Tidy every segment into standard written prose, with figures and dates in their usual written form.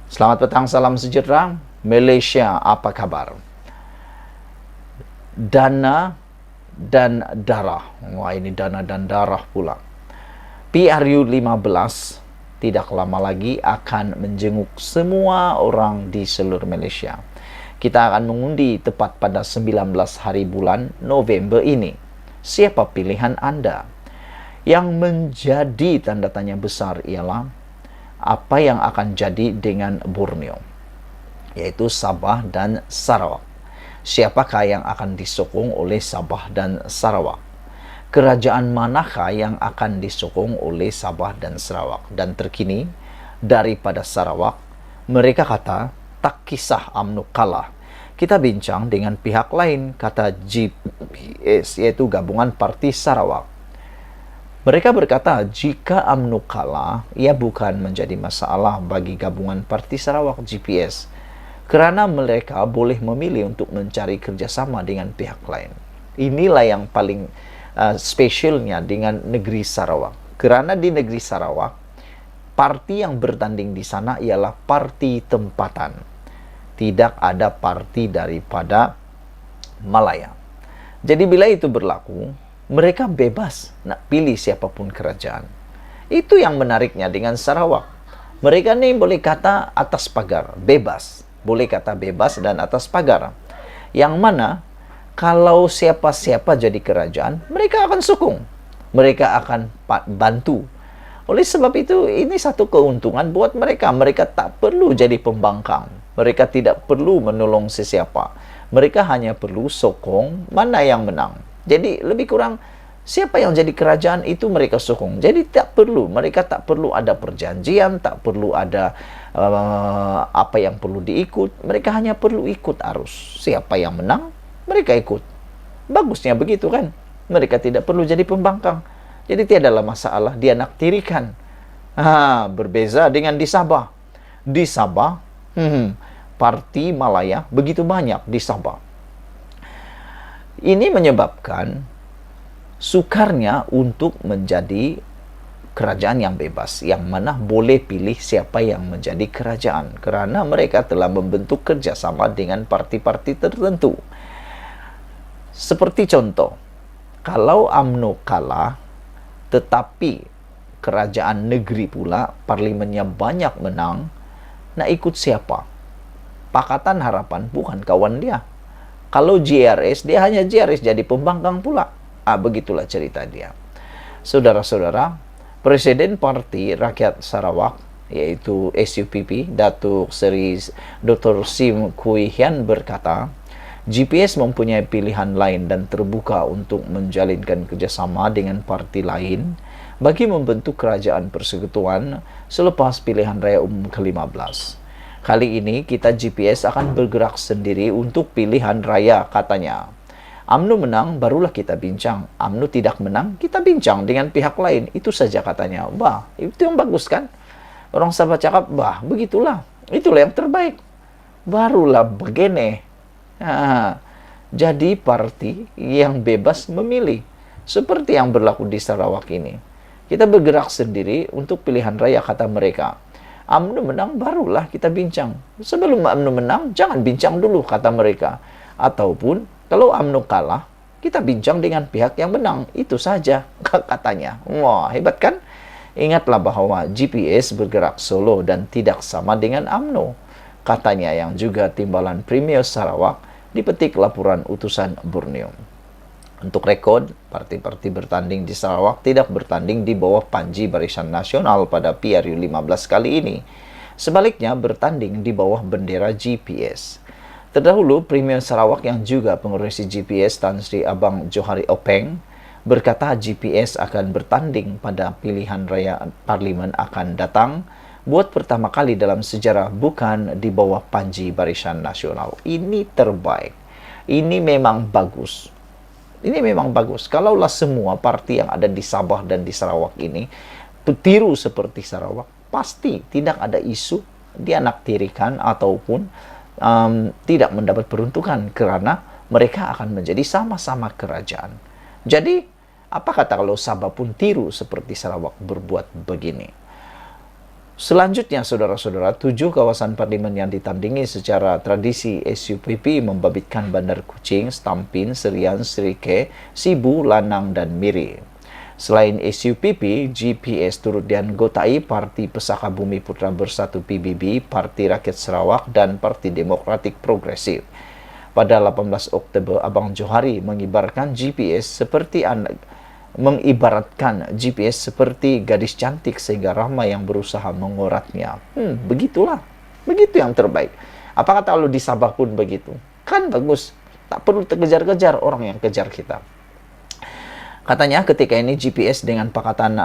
Selamat petang, salam sejahtera. Malaysia, apa kabar? Dana dan darah. Wah, ini dana dan darah pula. PRU 15 tidak lama lagi akan menjenguk semua orang di seluruh Malaysia. Kita akan mengundi tepat pada 19 hari bulan November ini. Siapa pilihan Anda? Yang menjadi tanda tanya besar ialah apa yang akan jadi dengan Borneo, yaitu Sabah dan Sarawak. Siapakah yang akan disokong oleh Sabah dan Sarawak? Kerajaan manakah yang akan disokong oleh Sabah dan Sarawak? Dan terkini, daripada Sarawak, mereka kata, tak kisah UMNO kalah. Kita bincang dengan pihak lain, kata GPS, yaitu Gabungan Parti Sarawak. Mereka berkata, jika UMNO kalah, ia bukan menjadi masalah bagi Gabungan Parti Sarawak GPS, kerana mereka boleh memilih untuk mencari kerjasama dengan pihak lain. Inilah yang paling spesialnya dengan negeri Sarawak. Kerana di negeri Sarawak, parti yang bertanding di sana ialah parti tempatan. Tidak ada parti daripada Malaya. Jadi bila itu berlaku, mereka bebas nak pilih siapapun kerajaan. Itu yang menariknya dengan Sarawak. Mereka ni boleh kata atas pagar, bebas. Boleh kata bebas dan atas pagar. Yang mana, kalau siapa-siapa jadi kerajaan, mereka akan sokong. Mereka akan bantu. Oleh sebab itu, ini satu keuntungan buat mereka. Mereka tak perlu jadi pembangkang. Mereka tidak perlu menolong sesiapa. Mereka hanya perlu sokong mana yang menang. Jadi lebih kurang siapa yang jadi kerajaan itu mereka sokong. Jadi mereka tak perlu ada perjanjian, tak perlu ada apa yang perlu diikut. Mereka hanya perlu ikut arus. Siapa yang menang, mereka ikut. Bagusnya begitu kan? Mereka tidak perlu jadi pembangkang. Jadi tiadalah masalah dia naktirikan. Berbeza dengan di Sabah. Di Sabah, parti Malaya begitu banyak di Sabah. Ini menyebabkan sukarnya untuk menjadi kerajaan yang bebas, yang mana boleh pilih siapa yang menjadi kerajaan, kerana mereka telah membentuk kerjasama dengan parti-parti tertentu. Seperti contoh, kalau UMNO kalah, tetapi kerajaan negeri pula, parlimennya banyak menang, nak ikut siapa? Pakatan Harapan bukan kawan dia. Kalau JRS, dia hanya JRS jadi pembangkang pula. Begitulah cerita dia. Saudara-saudara, Presiden Parti Rakyat Sarawak, yaitu SUPP, Datuk Seri Dr. Sim Kui Hian berkata, GPS mempunyai pilihan lain dan terbuka untuk menjalinkan kerjasama dengan parti lain bagi membentuk kerajaan persekutuan selepas pilihan raya umum ke-15. Kali ini kita GPS akan bergerak sendiri untuk pilihan raya, katanya. UMNO menang, barulah kita bincang. UMNO tidak menang, kita bincang dengan pihak lain. Itu saja, katanya. Itu yang bagus kan? Orang Sabah cakap, begitulah. Itulah yang terbaik. Barulah begini. Jadi parti yang bebas memilih. Seperti yang berlaku di Sarawak ini. Kita bergerak sendiri untuk pilihan raya, kata mereka. UMNO menang, barulah kita bincang. Sebelum UMNO menang, jangan bincang dulu, kata mereka. Ataupun, kalau UMNO kalah, kita bincang dengan pihak yang menang. Itu saja, katanya. Wah, hebat kan? Ingatlah bahwa GPS bergerak solo dan tidak sama dengan UMNO. Katanya yang juga timbalan Premier Sarawak dipetik laporan utusan Borneo. Untuk rekod, parti-parti bertanding di Sarawak tidak bertanding di bawah panji Barisan Nasional pada PRU 15 kali ini. Sebaliknya, bertanding di bawah bendera GPS. Terdahulu, Premier Sarawak yang juga pengurusi GPS Tan Sri Abang Johari Openg berkata GPS akan bertanding pada pilihan raya parlimen akan datang buat pertama kali dalam sejarah bukan di bawah panji Barisan Nasional. Ini terbaik. Ini memang bagus. Ini memang bagus. Kalaulah semua parti yang ada di Sabah dan di Sarawak ini tiru seperti Sarawak, pasti tidak ada isu dia naktirikan ataupun tidak mendapat peruntukan kerana mereka akan menjadi sama-sama kerajaan. Jadi, apa kata kalau Sabah pun tiru seperti Sarawak berbuat begini? Selanjutnya, saudara-saudara, 7 kawasan parlimen yang ditandingi secara tradisi SUPP membabitkan Bandar Kuching, Stampin, Serian, Serike, Sibu, Lanang, dan Miri. Selain SUPP, GPS turut dianggotai Parti Pesaka Bumi Putra Bersatu PBB, Parti Rakyat Sarawak, dan Parti Demokratik Progresif. Pada 18 Oktober, Abang Johari mengibaratkan GPS seperti gadis cantik sehingga ramai yang berusaha menguratnya. Begitulah. Begitu yang terbaik. Apa kata lu di Sabah pun begitu? Kan bagus. Tak perlu terkejar-kejar orang yang kejar kita. Katanya ketika ini GPS dengan pakatan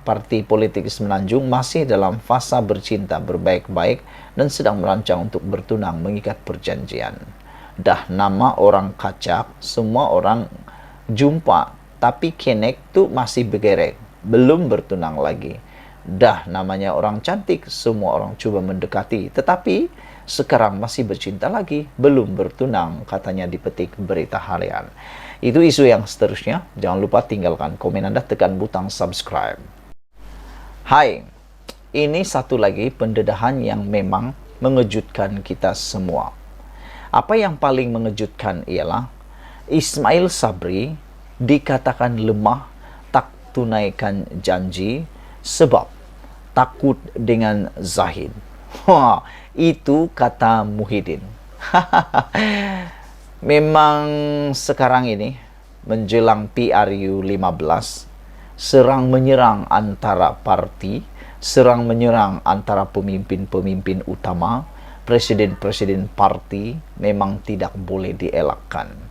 parti politik Semenanjung masih dalam fasa bercinta berbaik-baik dan sedang merancang untuk bertunang mengikat perjanjian. Dah nama orang kacak, semua orang jumpa, tapi kenek tu masih bergerek, belum bertunang lagi. Dah namanya orang cantik, semua orang cuba mendekati, tetapi sekarang masih bercinta lagi, belum bertunang, katanya dipetik Berita Harian. Itu isu yang seterusnya. Jangan lupa tinggalkan komen Anda, tekan butang subscribe. Hai, ini satu lagi pendedahan yang memang mengejutkan kita semua. Apa yang paling mengejutkan ialah Ismail Sabri dikatakan lemah, tak tunaikan janji sebab takut dengan Zahid. Itu kata Muhyiddin. Memang sekarang ini menjelang PRU 15, serang menyerang antara parti, serang menyerang antara pemimpin-pemimpin utama, presiden-presiden parti memang tidak boleh dielakkan.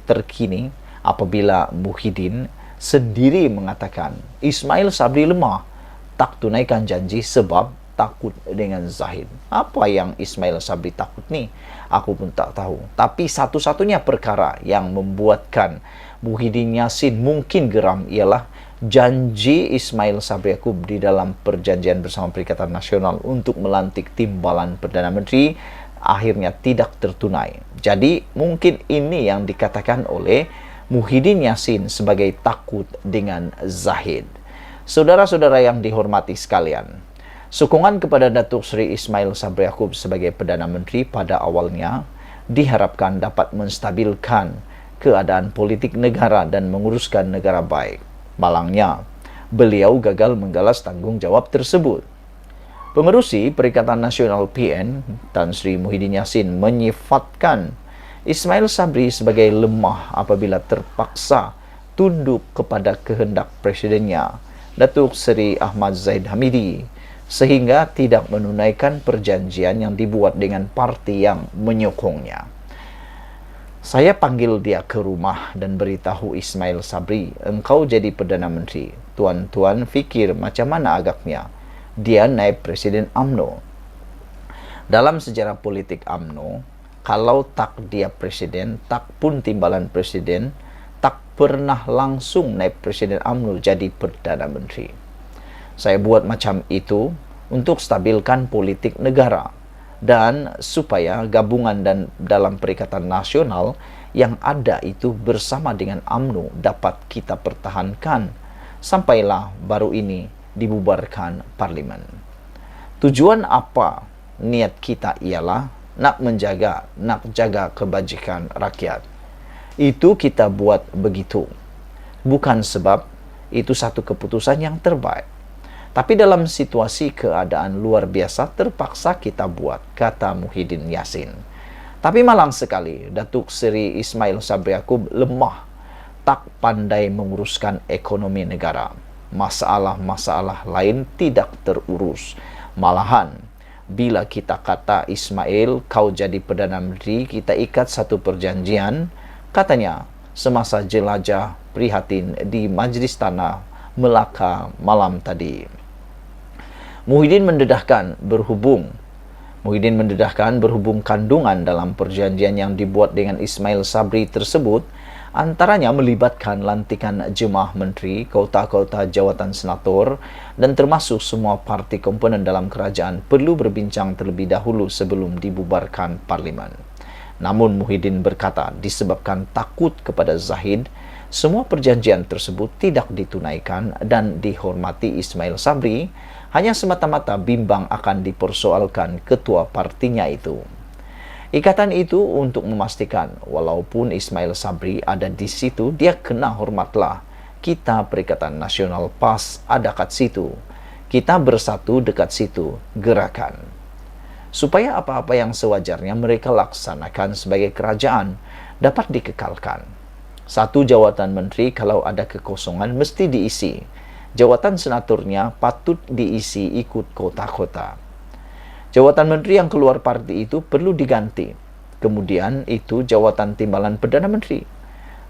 Terkini apabila Muhyiddin sendiri mengatakan Ismail Sabri lemah, tak tunaikan janji sebab takut dengan Zahid. Apa yang Ismail Sabri takut nih? Aku pun tak tahu. Tapi satu-satunya perkara yang membuatkan Muhyiddin Yassin mungkin geram ialah janji Ismail Sabri Yaakob di dalam perjanjian bersama Perikatan Nasional untuk melantik timbalan Perdana Menteri akhirnya tidak tertunai. Jadi mungkin ini yang dikatakan oleh Muhyiddin Yassin sebagai takut dengan Zahid. Saudara-saudara yang dihormati sekalian, sokongan kepada Datuk Seri Ismail Sabri Yaakob sebagai Perdana Menteri pada awalnya diharapkan dapat menstabilkan keadaan politik negara dan menguruskan negara baik. Malangnya, beliau gagal menggalas tanggungjawab tersebut. Pengerusi Perikatan Nasional PN, Tan Sri Muhyiddin Yassin menyifatkan Ismail Sabri sebagai lemah apabila terpaksa tunduk kepada kehendak presidennya, Datuk Seri Ahmad Zahid Hamidi, sehingga tidak menunaikan perjanjian yang dibuat dengan parti yang menyokongnya. Saya panggil dia ke rumah dan beritahu Ismail Sabri, engkau jadi Perdana Menteri. Tuan-tuan fikir macam mana agaknya? Dia naib Presiden UMNO. Dalam sejarah politik UMNO, kalau tak dia presiden, tak pun timbalan presiden, tak pernah langsung naib Presiden UMNO jadi Perdana Menteri. Saya buat macam itu untuk stabilkan politik negara dan supaya gabungan dan dalam Perikatan Nasional yang ada itu bersama dengan UMNO dapat kita pertahankan sampailah baru ini dibubarkan parlimen. Tujuan apa niat kita ialah nak jaga kebajikan rakyat. Itu kita buat begitu. Bukan sebab itu satu keputusan yang terbaik. Tapi dalam situasi keadaan luar biasa terpaksa kita buat, kata Muhyiddin Yassin. Tapi malang sekali, Datuk Seri Ismail Sabri Yaakob lemah, tak pandai menguruskan ekonomi negara. Masalah-masalah lain tidak terurus. Malahan, bila kita kata Ismail, kau jadi Perdana Menteri, kita ikat satu perjanjian, katanya, semasa jelajah prihatin di Majlis Tanah Melaka malam tadi. Muhyiddin mendedahkan berhubung kandungan dalam perjanjian yang dibuat dengan Ismail Sabri tersebut, antaranya melibatkan lantikan jemaah menteri, kota-kota jawatan senator, dan termasuk semua parti komponen dalam kerajaan perlu berbincang terlebih dahulu sebelum dibubarkan parlimen. Namun Muhyiddin berkata disebabkan takut kepada Zahid, semua perjanjian tersebut tidak ditunaikan dan dihormati Ismail Sabri hanya semata-mata bimbang akan dipersoalkan ketua partinya itu. Ikatan itu untuk memastikan walaupun Ismail Sabri ada di situ, dia kena hormatlah. Kita Perikatan Nasional PAS ada kat situ. Kita bersatu dekat situ, gerakan. Supaya apa-apa yang sewajarnya mereka laksanakan sebagai kerajaan dapat dikekalkan. Satu jawatan menteri kalau ada kekosongan mesti diisi. Jawatan senatornya patut diisi ikut kota-kota. Jawatan menteri yang keluar parti itu perlu diganti. Kemudian itu jawatan timbalan Perdana Menteri.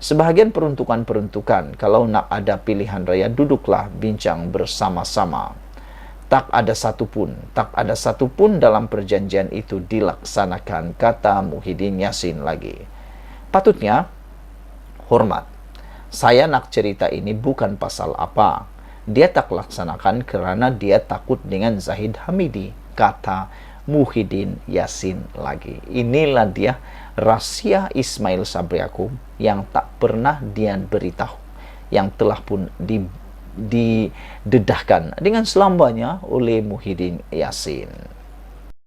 Sebahagian peruntukan-peruntukan, kalau nak ada pilihan raya, duduklah bincang bersama-sama. Tak ada satu pun dalam perjanjian itu dilaksanakan, kata Muhyiddin Yassin lagi. Patutnya hormat. Saya nak cerita ini bukan pasal apa. Dia tak laksanakan kerana dia takut dengan Zahid Hamidi, kata Muhyiddin Yassin lagi. Inilah dia rahsia Ismail Sabri Yaakob yang tak pernah dia beritahu, yang telah pun didedahkan dengan selambanya oleh Muhyiddin Yassin.